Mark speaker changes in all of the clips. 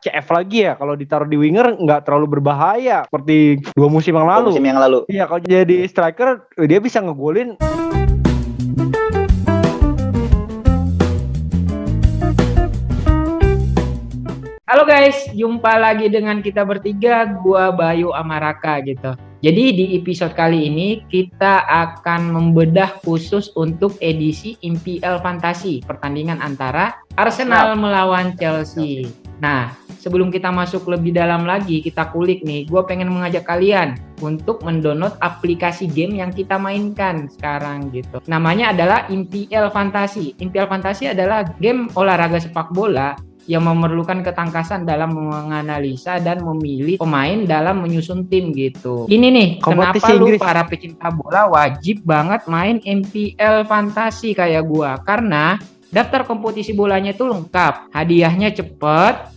Speaker 1: CF lagi ya, kalau ditaruh di winger nggak terlalu berbahaya seperti 2 musim yang lalu. Iya, kalau jadi striker dia bisa ngegolin.
Speaker 2: Halo guys, jumpa lagi dengan kita bertiga, gua Bayu Amaraka gitu. Jadi di episode kali ini kita akan membedah khusus untuk edisi MPL Fantasi, pertandingan antara Arsenal melawan Chelsea. Nah, sebelum kita masuk lebih dalam lagi, kita kulik nih, gua pengen mengajak kalian untuk mendownload aplikasi game yang kita mainkan sekarang gitu. Namanya adalah MPL Fantasi. MPL Fantasi adalah game olahraga sepak bola yang memerlukan ketangkasan dalam menganalisa dan memilih pemain dalam menyusun tim gitu. Ini nih, kenapa lu para pecinta bola wajib banget main MPL Fantasi kayak gua, karena daftar kompetisi bolanya itu lengkap, hadiahnya cepet.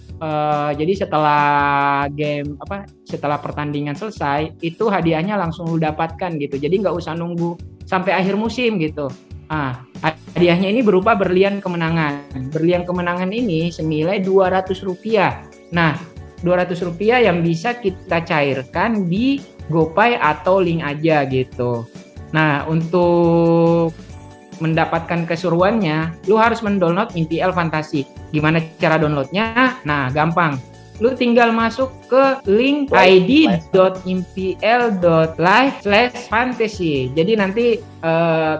Speaker 2: Jadi setelah pertandingan selesai itu hadiahnya langsung lu dapatkan gitu. Jadi nggak usah nunggu sampai akhir musim gitu. Hadiahnya ini berupa berlian kemenangan. Berlian kemenangan ini senilai Rp200. Nah, Rp200 yang bisa kita cairkan di GoPay atau link aja gitu. Nah, untuk mendapatkan keseruannya, lu harus mendownload MPL Fantasi. Gimana cara downloadnya? Nah, gampang. Lu tinggal masuk ke link id.mpl.live/fantasy. Jadi nanti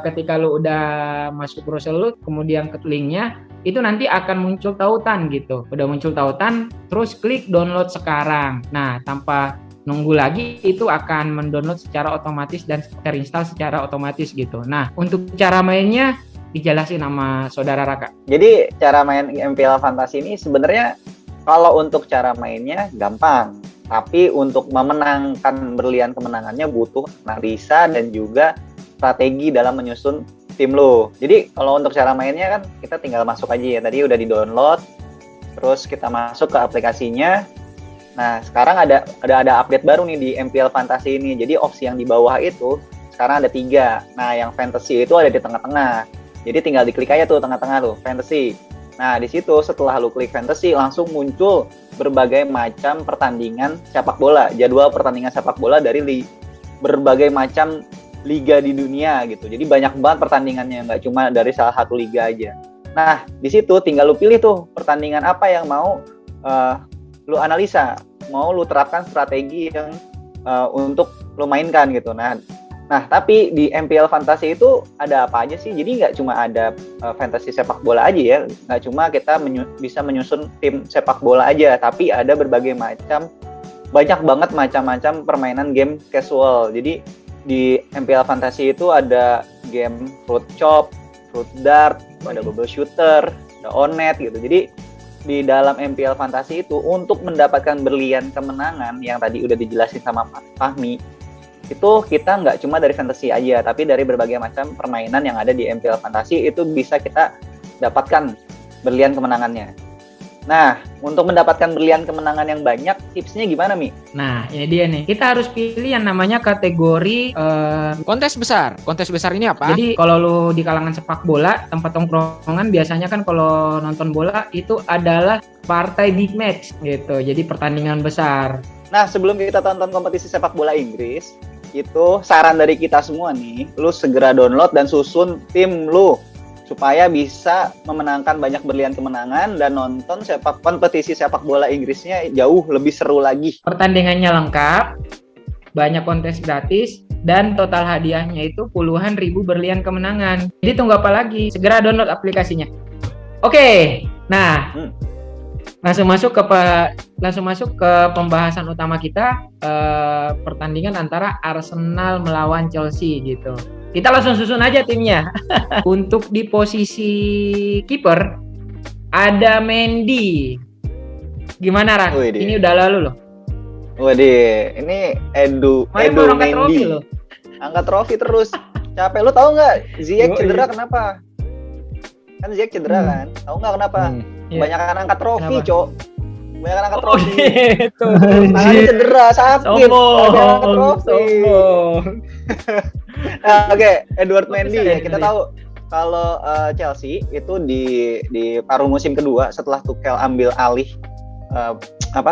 Speaker 2: ketika lu udah masuk browser lu, kemudian ke linknya, itu nanti akan muncul tautan gitu. Udah muncul tautan, terus klik download sekarang. Nah, tanpa nunggu lagi, itu akan mendownload secara otomatis dan terinstall secara otomatis gitu. Nah, untuk cara mainnya dijelasin sama saudara Raka.
Speaker 3: Jadi cara main MPL Fantasi ini sebenarnya kalau untuk cara mainnya gampang, tapi untuk memenangkan berlian kemenangannya butuh analisa dan juga strategi dalam menyusun tim lo. Jadi kalau untuk cara mainnya kan kita tinggal masuk aja ya, tadi udah di-download, terus kita masuk ke aplikasinya. Nah, sekarang ada update baru nih di MPL Fantasi ini. Jadi opsi yang di bawah itu sekarang ada 3. Nah, yang Fantasy itu ada di tengah-tengah. Jadi tinggal diklik aja tuh tengah-tengah tuh, Fantasy. Nah, di situ setelah lu klik Fantasy langsung muncul berbagai macam pertandingan sepak bola, jadwal pertandingan sepak bola dari berbagai macam liga di dunia gitu. Jadi banyak banget pertandingannya, nggak cuma dari salah satu liga aja. Nah, di situ tinggal lu pilih tuh pertandingan apa yang mau lu analisa, mau lu terapkan strategi yang untuk lu mainkan gitu. Nah, tapi di MPL Fantasi itu ada apa aja sih? Jadi nggak cuma ada fantasi sepak bola aja ya, nggak cuma kita bisa menyusun tim sepak bola aja, tapi ada berbagai macam, banyak banget macam-macam permainan game casual. Jadi di MPL Fantasi itu ada game fruit chop, fruit dart, ada bubble shooter, ada onet gitu. Jadi di dalam MPL Fantasi itu untuk mendapatkan berlian kemenangan yang tadi udah dijelasin sama Fahmi, itu kita nggak cuma dari fantasi aja, tapi dari berbagai macam permainan yang ada di MPL Fantasi itu bisa kita dapatkan berlian kemenangannya. Nah, untuk mendapatkan berlian kemenangan yang banyak, tipsnya gimana, Mi?
Speaker 2: Nah, ini dia nih. Kita harus pilih yang namanya kategori
Speaker 4: kontes besar. Kontes besar ini apa?
Speaker 2: Jadi kalau lu di kalangan sepak bola, tempat tongkrongan biasanya kan kalau nonton bola itu adalah partai big match gitu. Jadi pertandingan besar.
Speaker 3: Nah, sebelum kita tonton kompetisi sepak bola Inggris, itu saran dari kita semua nih, lu segera download dan susun tim lu supaya bisa memenangkan banyak berlian kemenangan dan nonton kompetisi sepak bola Inggrisnya jauh lebih seru lagi.
Speaker 2: Pertandingannya lengkap, banyak kontes gratis, dan total hadiahnya itu puluhan ribu berlian kemenangan. Jadi tunggu apa lagi? Segera download aplikasinya. Oke, nah langsung masuk ke pembahasan utama kita, pertandingan antara Arsenal melawan Chelsea gitu. Kita langsung susun aja timnya. Untuk di posisi kiper ada Mendy. Gimana, Ran? Ini udah lalu loh.
Speaker 3: Waduh, ini Edu Mendy. Angkat trofi terus. Capek, lu tahu nggak Ziyech cedera kenapa? Kan Ziyech cedera kan? Tahu nggak kenapa? Kebanyakan angkat trofi, Cok. Kebanyakan angkat trofi.
Speaker 2: Gitu.
Speaker 3: Tangannya cedera, sakit. Kebanyakan angkat trofi. Nah, oke, Edward Mendy ya. Kita tahu kalau Chelsea itu di paruh musim kedua setelah Tuchel ambil alih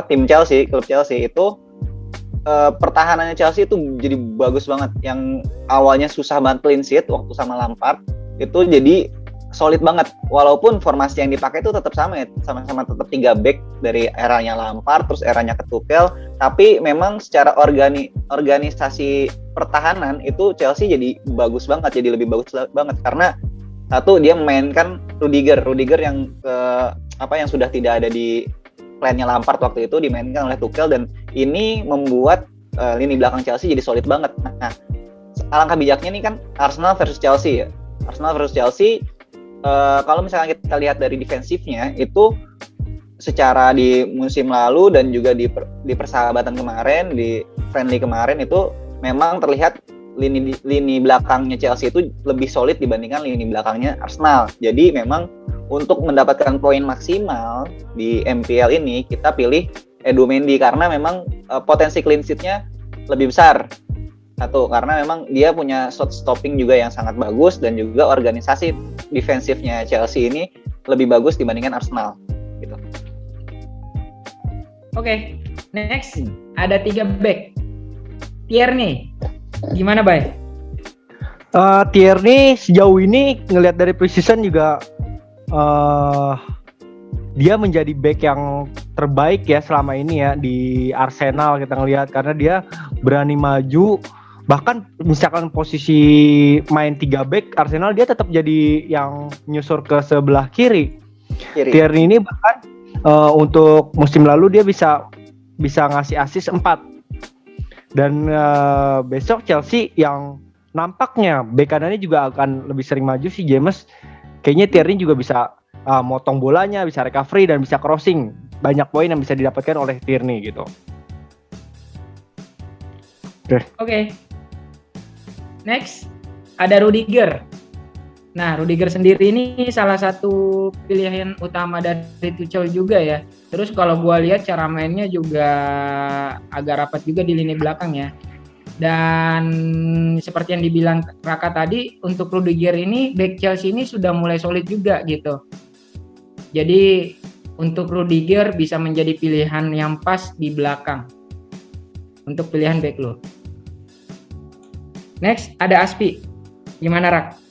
Speaker 3: tim Chelsea, klub Chelsea itu pertahanannya Chelsea itu jadi bagus banget. Yang awalnya susah banget clean sheet waktu sama Lampard itu jadi solid banget. Walaupun formasi yang dipakai itu tetap sama ya, sama-sama tetap 3 back dari eranya Lampard terus eranya ke Tuchel, tapi memang secara organisasi pertahanan itu Chelsea jadi bagus banget, jadi lebih bagus banget karena satu dia memainkan Rudiger yang yang sudah tidak ada di plannya Lampard waktu itu dimainkan oleh Tuchel, dan ini membuat lini belakang Chelsea jadi solid banget. Nah, alangkah bijaknya nih kan Arsenal versus Chelsea ya. Arsenal versus Chelsea, kalau misalnya kita lihat dari defensifnya itu secara di musim lalu dan juga di persahabatan kemarin, di friendly kemarin itu memang terlihat lini belakangnya Chelsea itu lebih solid dibandingkan lini belakangnya Arsenal. Jadi memang untuk mendapatkan poin maksimal di MPL ini kita pilih Edu Mendy karena memang potensi clean sheet-nya lebih besar. Satu, karena memang dia punya shot stopping juga yang sangat bagus dan juga organisasi defensifnya Chelsea ini lebih bagus dibandingkan Arsenal gitu.
Speaker 2: Oke, next ada 3 back. Tierney gimana, Bay?
Speaker 1: Tierney sejauh ini ngelihat dari preseason juga dia menjadi back yang terbaik ya selama ini ya di Arsenal kita ngelihat, karena dia berani maju, bahkan misalkan posisi main 3 back Arsenal dia tetap jadi yang nyusur ke sebelah kiri. Tierney ini bahkan untuk musim lalu dia bisa ngasih assist 4. Dan besok Chelsea yang nampaknya bek kanannya juga akan lebih sering maju sih James. Kayaknya Tierney juga bisa motong bolanya, bisa recovery dan bisa crossing. Banyak poin yang bisa didapatkan oleh Tierney gitu.
Speaker 2: Oke. Next ada Rudiger. Nah, Rudiger sendiri ini salah satu pilihan utama dari Tuchel juga ya. Terus kalau gua lihat cara mainnya juga agak rapat juga di lini belakang ya. Dan seperti yang dibilang Raka tadi, untuk Rudiger ini back Chelsea ini sudah mulai solid juga gitu. Jadi untuk Rudiger bisa menjadi pilihan yang pas di belakang untuk pilihan back lo. Next ada Aspi. Gimana, Rak?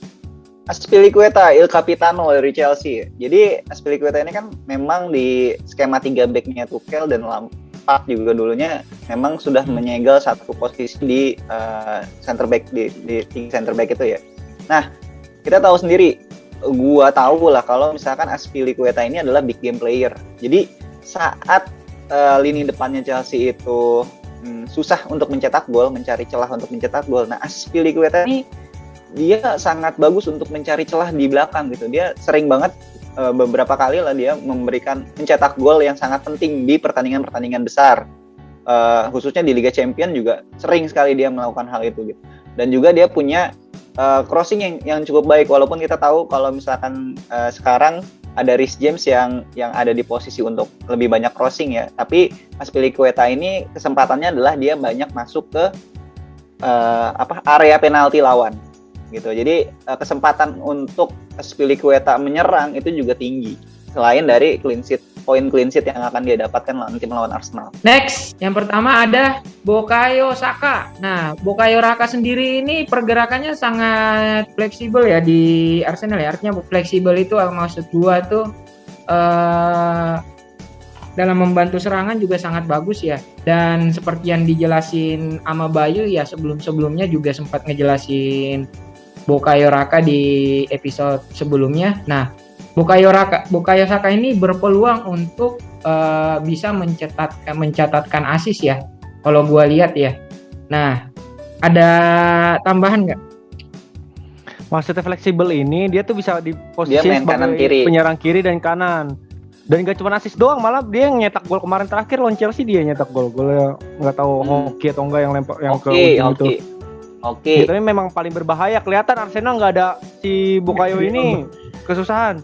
Speaker 3: Azpilicueta, Il Capitano dari Chelsea. Jadi Azpilicueta ini kan memang di skema 3 back-nya Tuchel dan Lampard juga dulunya memang sudah menyegel satu posisi di center back di center back itu ya. Nah, kita tahu sendiri, gua tahu lah kalau misalkan Azpilicueta ini adalah big game player. Jadi saat lini depannya Chelsea itu susah untuk mencetak gol, mencari celah untuk mencetak gol. Nah, Azpilicueta ini dia sangat bagus untuk mencari celah di belakang gitu. Dia sering banget beberapa kali lah dia mencetak gol yang sangat penting di pertandingan-pertandingan besar. Khususnya di Liga Champions juga sering sekali dia melakukan hal itu gitu. Dan juga dia punya crossing yang cukup baik, walaupun kita tahu kalau misalkan sekarang ada Reece James yang ada di posisi untuk lebih banyak crossing ya. Tapi Azpilicueta ini kesempatannya adalah dia banyak masuk ke area penalti lawan gitu. Jadi kesempatan untuk Azpilicueta menyerang itu juga tinggi, selain dari poin clean sheet yang akan dia dapatkan nanti melawan Arsenal.
Speaker 2: Next, yang pertama ada Bukayo Saka. Nah, Bukayo Saka sendiri ini pergerakannya sangat fleksibel ya di Arsenal ya. Artinya fleksibel itu maksud gua tuh dalam membantu serangan juga sangat bagus ya. Dan seperti yang dijelasin sama Bayu ya, sebelum-sebelumnya juga sempat ngejelasin Bukayo Saka di episode sebelumnya. Nah, Bukayo Saka ini berpeluang untuk bisa mencatatkan assist ya, kalau gua lihat ya. Nah, ada tambahan nggak?
Speaker 1: Maksudnya fleksibel ini dia tuh bisa di posisi sebagai penyerang kiri dan kanan. Dan gak cuma assist doang, malah dia yang nyetak gol kemarin terakhir lawan Chelsea, dia nyetak golnya nggak tahu hoki atau enggak yang lempar yang ke ujung itu. Oke. Tapi memang paling berbahaya, kelihatan Arsenal nggak ada si Bukayo ini kesusahan.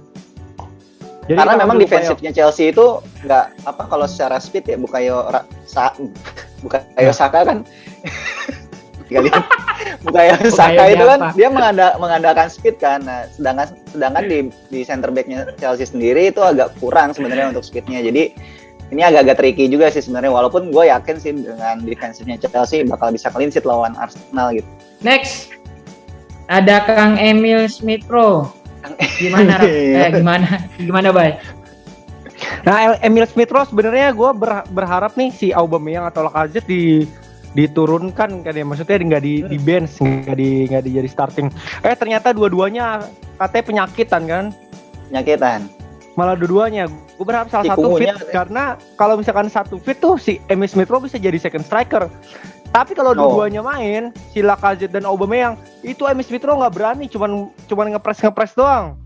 Speaker 3: Jadi karena memang defensifnya Chelsea itu nggak kalau secara speed ya Bukayo Saka kan Bukayo Saka itu kan dia mengandalkan speed kan. Nah, sedangkan di center back-nya Chelsea sendiri itu agak kurang sebenarnya untuk speednya. Jadi ini agak-agak tricky juga sih sebenarnya, walaupun gue yakin sih dengan defensive-nya Chelsea bakal bisa clean sheet lawan Arsenal gitu.
Speaker 2: Next, ada Kang Emil Smith Rowe. Gimana, Rak? Gimana, Bay?
Speaker 1: Nah, Emil Smith Rowe sebenarnya gue berharap nih si Aubameyang atau Lacazette diturunkan kan ya, maksudnya nggak di bench, nggak jadi starting. Ternyata dua-duanya katanya penyakitan kan?
Speaker 3: Penyakitan.
Speaker 1: Malah dua-duanya. Gue berharap salah satu fit, karena kalau misalkan satu fit tuh si Emil Smith Rowe bisa jadi second striker. Tapi kalau dua-duanya main, si Lacazette dan Aubameyang, itu Emil Smith Rowe nggak berani, cuman ngepres doang.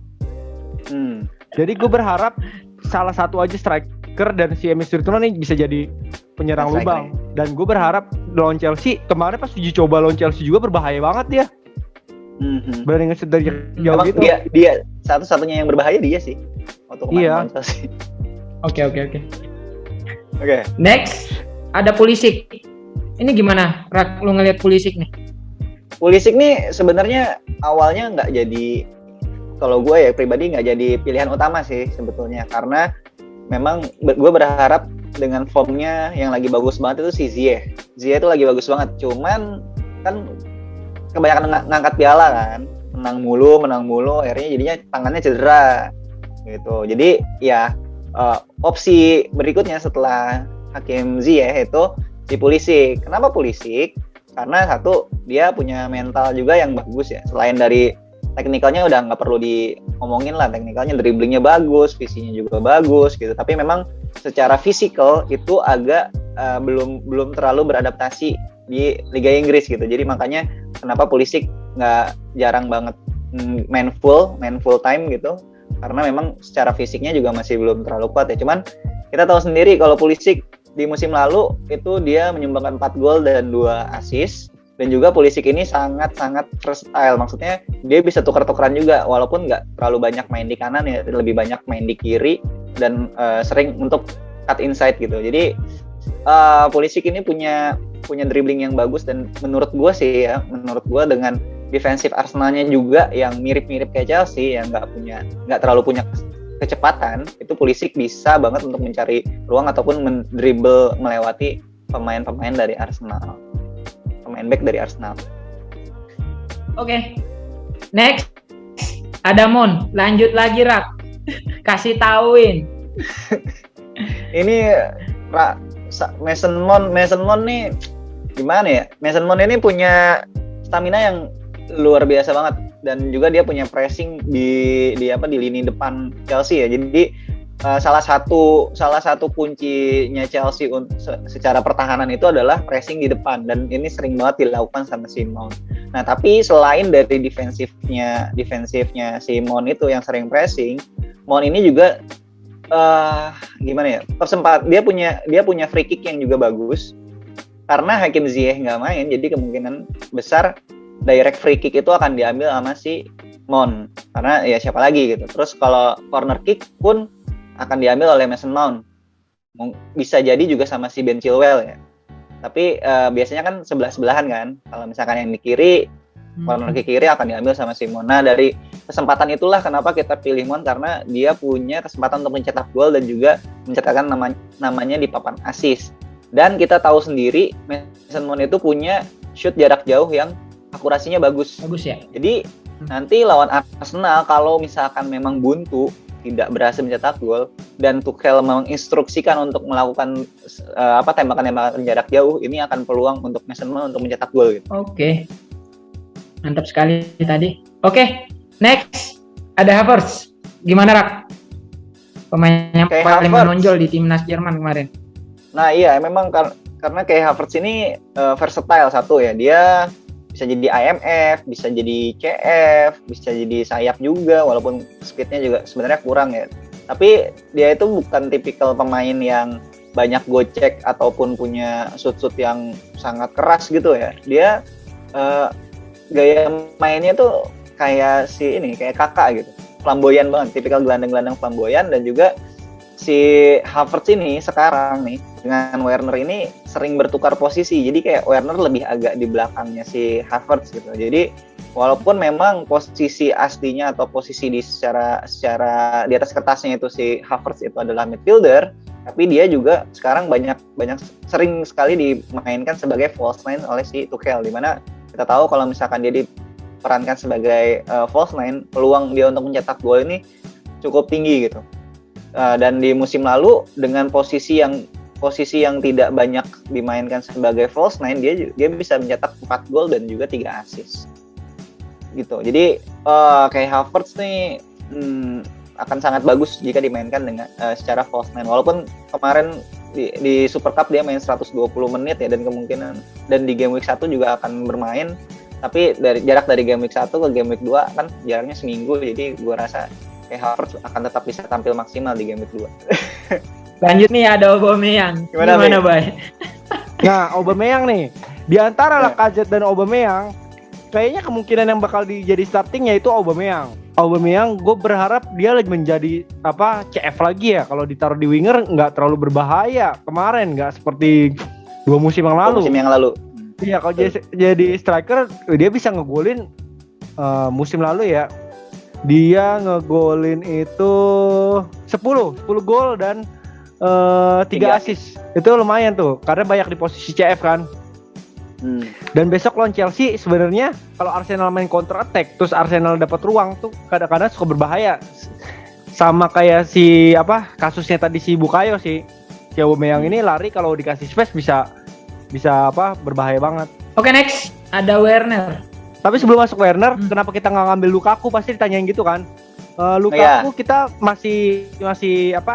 Speaker 1: Jadi gue berharap salah satu aja striker dan si Emil Smith Rowe nih bisa jadi penyerang lubang. Dan gue berharap lawan Chelsea, kemarin pas uji coba lawan Chelsea juga berbahaya banget dia. Berani nge-shoot dari jauh gitu.
Speaker 3: Dia satu-satunya yang berbahaya dia sih. Waktu kemarin lawan Chelsea.
Speaker 2: Oke.
Speaker 3: Next,
Speaker 2: ada Pulisic. Ini gimana, Rak, lu ngelihat Pulisic nih?
Speaker 3: Pulisic nih sebenarnya awalnya nggak jadi, kalau gue ya pribadi nggak jadi pilihan utama sih sebetulnya, karena memang gue berharap dengan formnya yang lagi bagus banget itu si Ziyech itu lagi bagus banget, cuman kan kebanyakan ngangkat piala kan, menang mulu, akhirnya jadinya tangannya cedera gitu. Jadi ya opsi berikutnya setelah Hakim Ziyech itu si Pulisic. Kenapa Pulisic? Karena satu, dia punya mental juga yang bagus ya. Selain dari teknikalnya udah nggak perlu diomongin lah, teknikalnya, dribblingnya bagus, visinya juga bagus gitu. Tapi memang secara fisikal itu agak belum terlalu beradaptasi di Liga Inggris gitu. Jadi makanya kenapa Pulisic nggak jarang banget main full time gitu. Karena memang secara fisiknya juga masih belum terlalu kuat ya. Cuman kita tahu sendiri kalau Pulisic di musim lalu itu dia menyumbangkan 4 gol dan 2 assist, dan juga Pulisic ini sangat-sangat versatile, maksudnya dia bisa tukar-tukaran juga walaupun nggak terlalu banyak main di kanan ya, lebih banyak main di kiri dan sering untuk cut inside gitu. Jadi Pulisic ini punya dribbling yang bagus, dan menurut gue dengan defensif Arsenalnya juga yang mirip-mirip kayak Chelsea, yang nggak terlalu punya kecepatan, itu Pulisic bisa banget untuk mencari ruang ataupun mendribble melewati pemain-pemain dari Arsenal, pemain back dari Arsenal.
Speaker 2: Oke. Next, ada Mon. Lanjut lagi, Rak. Kasih tauin.
Speaker 3: Ini Mason Mount nih gimana ya? Mason Mount ini punya stamina yang luar biasa banget, dan juga dia punya pressing di lini depan Chelsea ya. Jadi salah satu kuncinya Chelsea secara pertahanan itu adalah pressing di depan, dan ini sering banget dilakukan sama si Mount. Nah, tapi selain dari defensifnya si Mount itu yang sering pressing, Mount ini juga gimana ya? Dia punya free kick yang juga bagus. Karena Hakim Ziyech nggak main, jadi kemungkinan besar direct free kick itu akan diambil sama si Mount, karena ya siapa lagi gitu. Terus kalau corner kick pun akan diambil oleh Mason Mount, bisa jadi juga sama si Ben Chilwell ya. Tapi biasanya kan sebelah-sebelahan kan. Kalau misalkan yang di kiri, corner kick kiri akan diambil sama si Mount. Nah, dari kesempatan itulah kenapa kita pilih Mount, karena dia punya kesempatan untuk mencetak gol dan juga mencetakkan namanya di papan assist. Dan kita tahu sendiri Mason Mount itu punya shoot jarak jauh yang akurasinya bagus
Speaker 2: ya.
Speaker 3: Jadi nanti lawan Arsenal kalau misalkan memang buntu, tidak berhasil mencetak gol, dan Tuchel menginstruksikan untuk melakukan tembakan-tembakan jarak jauh, ini akan peluang untuk Mason Mount untuk mencetak gol gitu.
Speaker 2: Oke. Mantap sekali tadi. Oke. Next ada Havertz. Gimana, Rak? Pemainnya paling menonjol di timnas Jerman kemarin.
Speaker 3: Nah iya, memang karena kayak Havertz ini versatile satu ya, dia bisa jadi IMF, bisa jadi CF, bisa jadi sayap juga, walaupun speednya juga sebenarnya kurang ya. Tapi dia itu bukan tipikal pemain yang banyak gocek ataupun punya shoot yang sangat keras gitu ya. Dia gaya mainnya tuh kayak kakak gitu, flamboyan banget, tipikal gelandang-gelandang flamboyan. Dan juga si Havertz ini sekarang nih dengan Werner ini sering bertukar posisi, jadi kayak Werner lebih agak di belakangnya si Havertz gitu. Jadi walaupun memang posisi aslinya atau posisi secara di atas kertasnya itu si Havertz itu adalah midfielder, tapi dia juga sekarang banyak sering sekali dimainkan sebagai false nine oleh si Tuchel, di mana kita tahu kalau misalkan dia diperankan sebagai false nine, peluang dia untuk mencetak gol ini cukup tinggi gitu. Dan di musim lalu dengan posisi yang tidak banyak dimainkan sebagai false nine, dia bisa mencetak 4 gol dan juga 3 assist gitu. Jadi kayak Havertz nih akan sangat bagus jika dimainkan dengan secara false nine. Walaupun kemarin di Super Cup dia main 120 menit ya, dan kemungkinan dan di game week 1 juga akan bermain. Tapi jarak dari game week 1 ke game week 2 kan jaraknya seminggu, jadi gua rasa kayak Havertz akan tetap bisa tampil maksimal di game week 2.
Speaker 2: Lanjut nih, ada Aubameyang. Gimana Bay?
Speaker 1: Nah, Aubameyang nih, di antara
Speaker 3: Ya.
Speaker 1: Lacazette dan Aubameyang, kayaknya kemungkinan yang bakal jadi starting yaitu Aubameyang. Aubameyang, gue berharap dia lagi menjadi CF lagi ya. Kalau ditaruh di winger nggak terlalu berbahaya. Kemarin nggak seperti 2 musim yang lalu. Iya, kalau jadi striker dia bisa ngegolin musim lalu ya. Dia ngegolin itu 10 gol dan 3 assist. Itu lumayan tuh, karena banyak di posisi CF kan. Dan besok lawan Chelsea sebenarnya kalau Arsenal main counter attack terus Arsenal dapat ruang tuh kadang-kadang suka berbahaya. Sama kayak kasusnya tadi si Bukayo sih. Si Aubameyang ini lari kalau dikasih space bisa berbahaya banget.
Speaker 2: Oke, next ada Werner.
Speaker 1: Tapi sebelum masuk Werner, kenapa kita nggak ngambil Lukaku? Pasti ditanyain gitu kan. Lukaku kita masih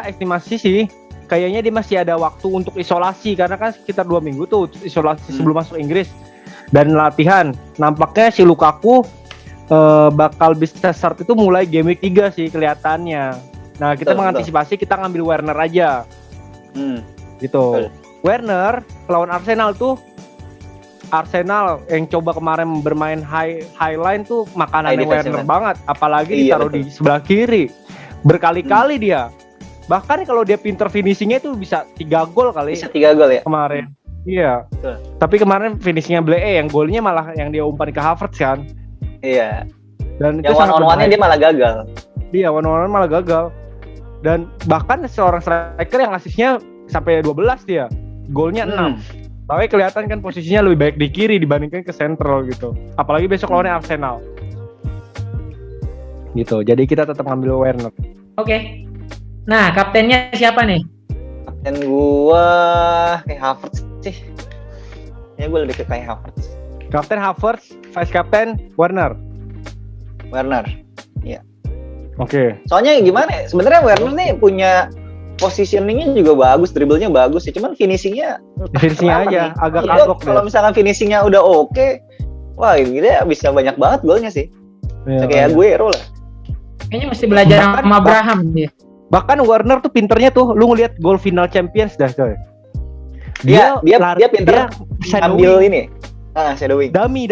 Speaker 1: estimasi sih. Kayaknya dia masih ada waktu untuk isolasi karena kan sekitar 2 minggu tuh isolasi sebelum masuk Inggris dan latihan. Nampaknya si Lukaku bakal bisa start itu mulai game week 3 sih kelihatannya. Nah, kita mengantisipasi kita ngambil Werner aja. Gitu. Werner lawan Arsenal tuh, Arsenal yang coba kemarin bermain high line tuh makanannya Werner banget, apalagi ditaruh di sebelah kiri. Berkali-kali dia. Bahkan kalau dia pinter finishingnya itu bisa 3 gol kali.
Speaker 3: Bisa 3 gol ya?
Speaker 1: Kemarin. Iya.
Speaker 3: Betul.
Speaker 1: Tapi kemarin finishingnya yang golnya malah yang dia umpan ke Havertz kan.
Speaker 3: Iya.
Speaker 1: Dan
Speaker 3: yang one-on-one-nya dia malah gagal.
Speaker 1: Iya, one-on-one malah gagal. Dan bahkan seorang striker yang asisnya sampai 12 dia. Golnya 6. Tapi kelihatan kan posisinya lebih baik di kiri dibandingkan ke sentral gitu. Apalagi besok lawannya Arsenal. Gitu. Jadi kita tetap ngambil Werner.
Speaker 2: Oke. Nah, kaptennya siapa nih?
Speaker 3: Kapten gua kayak Havertz sih. Ya gua lebih ke kayak Havertz.
Speaker 1: Kapten Havertz, vice kapten Werner.
Speaker 3: Iya.
Speaker 1: Oke.
Speaker 3: Soalnya gimana ya? Sebenarnya Werner nih punya positioningnya juga bagus, dribblenya bagus ya, cuman finishingnya
Speaker 1: aja agak kagok.
Speaker 3: Kalau misalkan finishingnya udah oke, wah ini dia bisa banyak banget golnya sih. Ya, kayak Aguero lah.
Speaker 2: Kayaknya mesti belajar sama Abraham dia.
Speaker 1: Bahkan Werner tuh pinternya tuh, lu ngeliat gol final Champions dah coy.
Speaker 3: Dia pinter bisa ambil ini. Shadowing.
Speaker 1: Dummy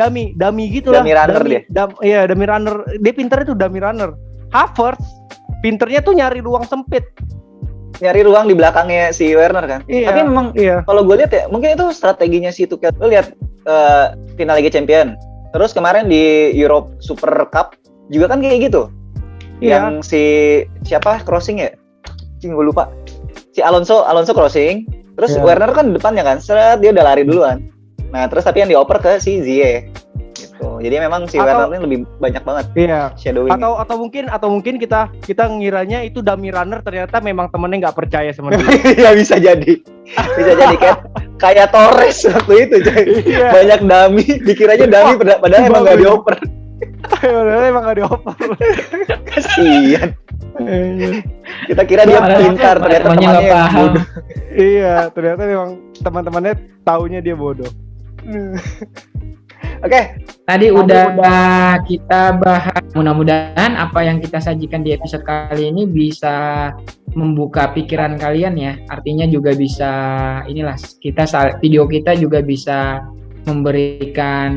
Speaker 1: gitu lah.
Speaker 3: Dummy runner dia.
Speaker 1: Iya, dummy runner. Dia pinternya tuh dummy runner. Havertz pinternya tuh nyari ruang sempit.
Speaker 3: Nyari ruang di belakangnya si Werner kan.
Speaker 1: Iya,
Speaker 3: tapi memang kalau gue lihat ya, mungkin itu strateginya si Tuchel. Lu lihat final Liga Champion. Terus kemarin di Europe Super Cup juga kan kayak gitu.
Speaker 1: Iya.
Speaker 3: Yang siapa crossing ya? Gue lupa. Si Alonso crossing. Terus Werner kan depannya kan. Dia udah lari duluan. Nah, terus tapi yang dioper ke si Ziyech. Gitu. Jadi memang si Werner ini lebih banyak banget.
Speaker 1: Iya.
Speaker 3: Shadowing.
Speaker 1: Atau mungkin kita ngiranya itu dummy runner, ternyata memang temennya nggak percaya sama dia.
Speaker 3: Ya bisa jadi kayak Torres waktu itu. Iya. Banyak dummy, dikiranya dummy padahal emang nggak dioper.
Speaker 1: Padahal emang nggak dioper.
Speaker 3: Kasian. Kita kira dia pintar, ternyata temannya bodoh.
Speaker 1: Iya, ternyata memang teman-temannya taunya dia bodoh.
Speaker 2: Oke. Tadi udah kita bahas. Mudah-mudahan apa yang kita sajikan di episode kali ini bisa membuka pikiran kalian ya. Artinya juga bisa video kita juga bisa memberikan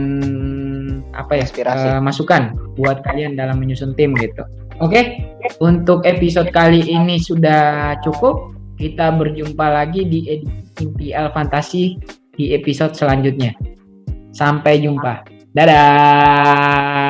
Speaker 2: masukan buat kalian dalam menyusun tim gitu. Oke. Untuk episode kali ini sudah cukup. Kita berjumpa lagi di edisi MPL Fantasi di episode selanjutnya. Sampai jumpa. Dadah.